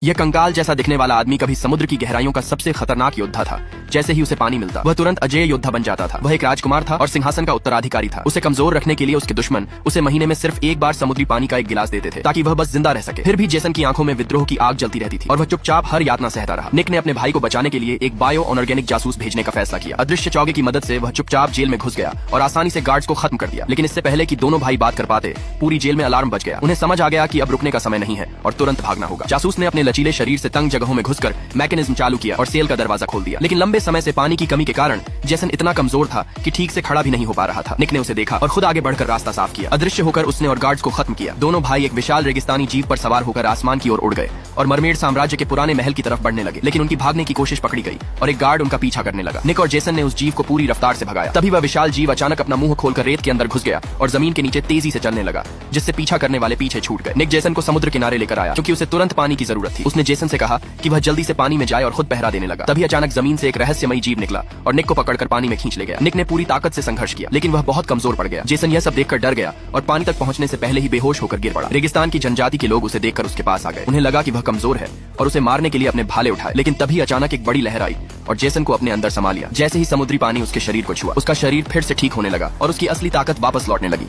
यह कंकाल जैसा दिखने वाला आदमी कभी समुद्र की गहराइयों का सबसे खतरनाक योद्धा था। जैसे ही उसे पानी मिलता वह तुरंत अजय योद्धा बन जाता था। वह एक राजकुमार था और सिंहासन का उत्तराधिकारी था। उसे कमजोर रखने के लिए उसके दुश्मन उसे महीने में सिर्फ एक बार समुद्री पानी का एक गिलास देते थे ताकि वह बस जिंदा रह सके। फिर भी जेसन की आंखों में विद्रोह की आग जलती रहती थी और वह चुपचाप हर यातना सहता रहा। निक ने अपने भाई को बचाने के लिए एक बायो ऑर्गेनिक जासूस भेजने का फैसला किया। अदृश्य चौगे की मदद से वह चुपचाप जेल में घुस गया और आसानी से गार्ड्स को खत्म कर दिया। लेकिन इससे पहले कि दोनों भाई बात कर पाते पूरी जेल में अलार्म बज गया। उन्हें समझ आ गया कि अब रुकने का समय नहीं है और तुरंत भागना होगा। जासूस ने अपने लचीले शरीर से तंग जगहों में घुसकर मैकेनिज्म चालू किया और सेल का दरवाजा खोल दिया। लेकिन लंबे समय से पानी की कमी के कारण जेसन इतना कमजोर था कि ठीक से खड़ा भी नहीं हो पा रहा था। निक ने उसे देखा और खुद आगे बढ़कर रास्ता साफ किया। अदृश्य होकर उसने और गार्ड्स को खत्म किया। दोनों भाई एक विशाल रेगिस्तानी जीव पर सवार होकर आसमान की ओर उड़ गए और मरमेड साम्राज्य के पुराने महल की तरफ बढ़ने लगे। लेकिन उनकी भागने की कोशिश पकड़ी गई और एक गार्ड उनका पीछा करने लगा। निक और जेसन ने उस जीव को पूरी रफ्तार से भगाया। तभी वह विशाल जीव अचानक अपना मुंह खोलकर रेत के अंदर घुस गया और जमीन के नीचे तेजी से चलने लगा, जिससे पीछा करने वाले पीछे छूट गए। निक जेसन को समुद्र किनारे लेकर आया क्योंकि उसे तुरंत पानी की जरूरत थी। उसने जेसन से कहा कि वह जल्दी से पानी में जाए और खुद पहरा देने लगा। तभी अचानक जमीन से एक रहस्यमयी जीव निकला और निक को पकड़कर पानी में खींच ले गया। निक ने पूरी ताकत से संघर्ष किया लेकिन वह बहुत कमजोर पड़ गया। जेसन यह सब देखकर डर गया और पानी तक पहुंचने से पहले ही बेहोश होकर गिर पड़ा। रेगिस्तान की जनजाति के लोग उसे देखकर उसके पास आ गए। उन्हें लगा कि वह कमजोर है और उसे मारने के लिए अपने भाले उठाए। लेकिन तभी अचानक एक बड़ी लहर आई और जेसन को अपने अंदर समा लिया। जैसे ही समुद्री पानी उसके शरीर को छुआ उसका शरीर फिर से ठीक होने लगा और उसकी असली ताकत वापस लौटने लगी।